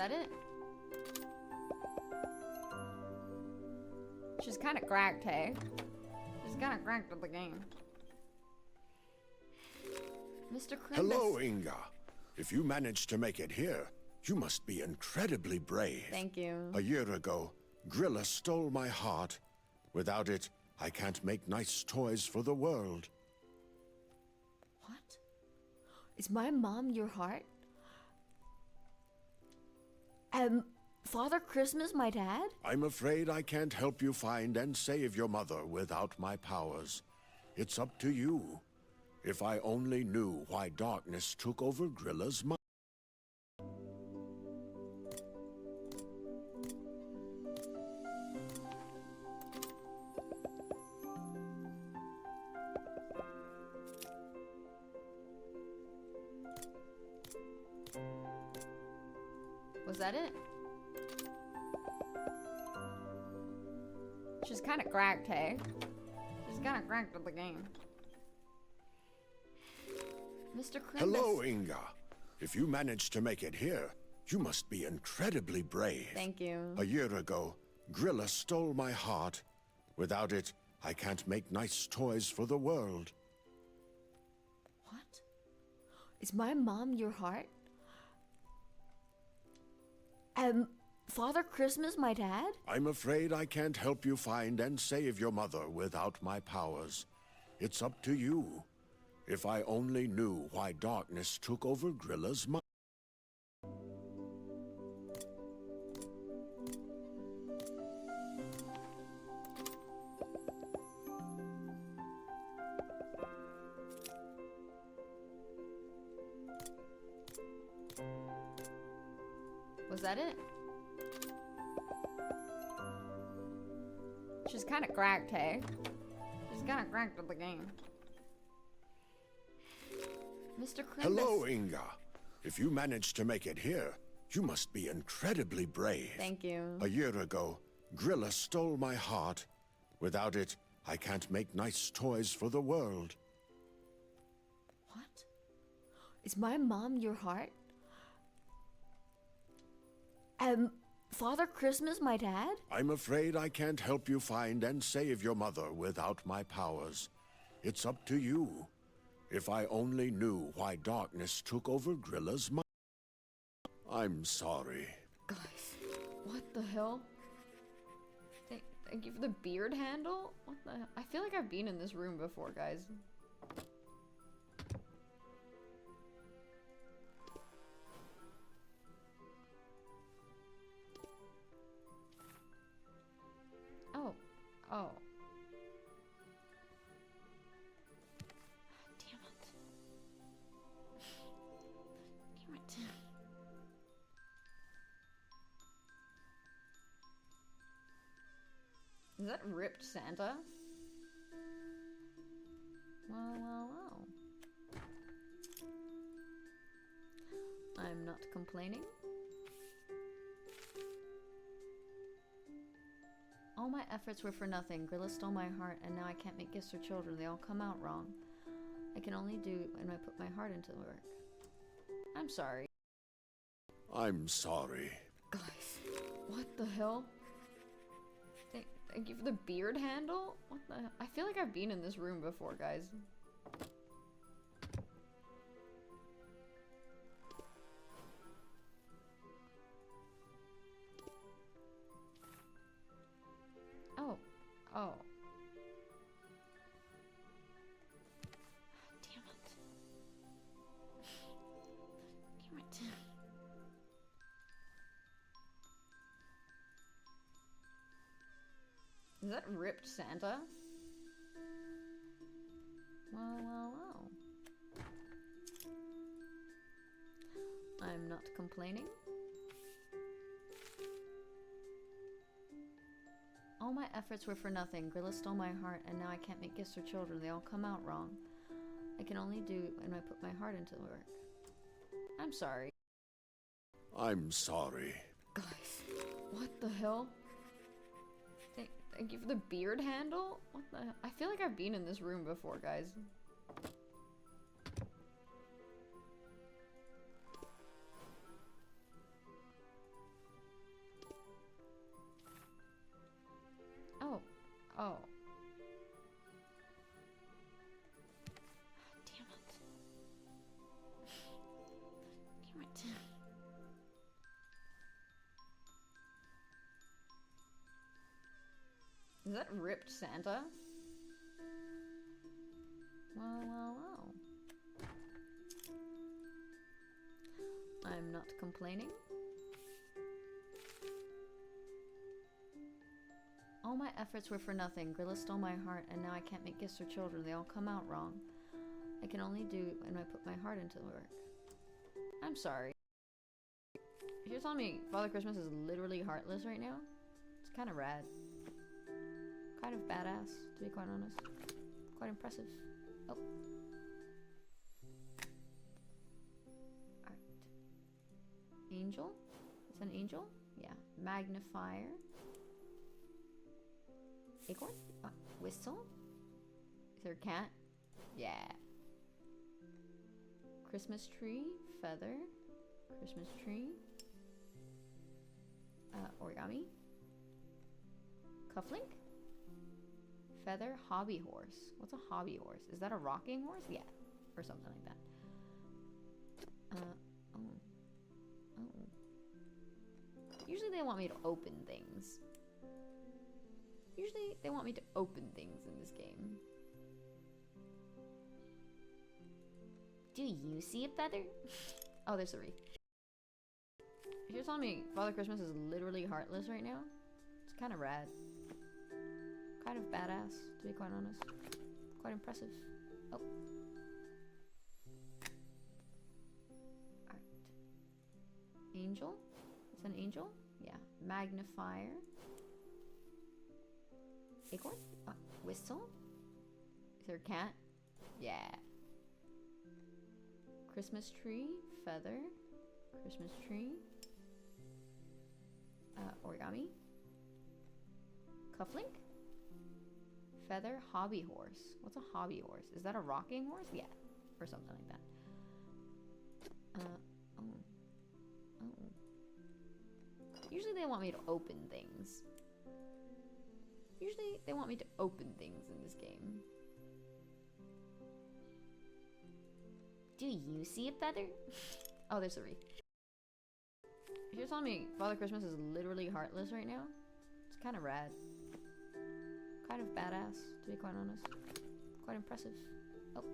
that it? She's kind of cracked, hey? She's kind of cracked at the game. Mr. Crimbus. Hello, Inga. If you managed to make it here, you must be incredibly brave. Thank you. A year ago, Grilla stole my heart. Without it, I can't make nice toys for the world. What? Is my mom your heart? Father Christmas my dad? I'm afraid I can't help you find and save your mother without my powers. It's up to you. If I only knew why darkness took over Grilla's mind. Was that it? She's kind of cracked, hey? She's kind of cracked at the game. Mr. Crimbus. Hello, Inga. If you managed to make it here, you must be incredibly brave. Thank you. A year ago, Grilla stole my heart. Without it, I can't make nice toys for the world. What? Is my mom your heart? Father Christmas my dad? I'm afraid I can't help you find and save your mother without my powers. It's up to you. If I only knew why darkness took over Grilla's mind. Was that it? She's kind of cracked, hey? She's kind of cracked at the game. Mr. Crimbus. Hello, Inga. If you managed to make it here, you must be incredibly brave. Thank you. A year ago, Grilla stole my heart. Without it, I can't make nice toys for the world. What? Is my mom your heart? Father Christmas my dad? I'm afraid I can't help you find and save your mother without my powers. It's up to you. If I only knew why darkness took over Grilla's mind. I'm sorry. Guys, what the hell? Thank you for the beard handle? What the hell? I feel like I've been in this room before, guys. Oh. Oh. Damn it. Damn it. Is that ripped Santa? Well. I'm not complaining. All my efforts were for nothing. Grilla stole my heart, and now I can't make gifts for children. They all come out wrong. I can only do when I put my heart into the work. I'm sorry. I'm sorry. Guys, what the hell? Thank you for the beard handle? What the hell? I feel like I've been in this room before, guys. Oh. Oh. Damn it. Damn it. Is that ripped Santa? Well. I'm not complaining. All my efforts were for nothing. Grilla stole my heart, and now I can't make gifts for children. They all come out wrong. I can only do when I put my heart into the work. I'm sorry. I'm sorry. Guys, what the hell? Thank you for the beard handle? What the hell? I feel like I've been in this room before, guys. Is that ripped Santa? Wow. I'm not complaining. All my efforts were for nothing. Grilla stole my heart, and now I can't make gifts for children. They all come out wrong. I can only do when I put my heart into the work. I'm sorry. You're telling me Father Christmas is literally heartless right now? It's kind of rad. Kind of badass, to be quite honest. Quite impressive. Oh. Alright. Angel? It's an angel? Yeah. Magnifier. Acorn? Whistle? Is there a cat? Yeah. Christmas tree. Feather. Christmas tree. Origami. Cufflink? Feather. Hobby horse. What's a hobby horse? Is that a rocking horse? Yeah. Or something like that. Oh. Usually they want me to open things. Usually they want me to open things in this game. Do you see a feather? Oh, there's a wreath. You're telling me Father Christmas is literally heartless right now? It's kind of rad. Kind of badass, to be quite honest. Quite impressive. Oh. Alright. Angel? It's an angel? Yeah. Magnifier. Acorn? Whistle? Is there a cat? Yeah. Christmas tree. Feather. Christmas tree. Origami. Cufflink. Feather. Hobby horse. What's a hobby horse? Is that a rocking horse? Yeah. Or something like that. Usually they want me to open things. Usually they want me to open things in this game. Do you see a feather? Oh, there's a wreath. You're telling me Father Christmas is literally heartless right now? It's kind of rad. Kind of badass, to be quite honest. Quite impressive. Oh.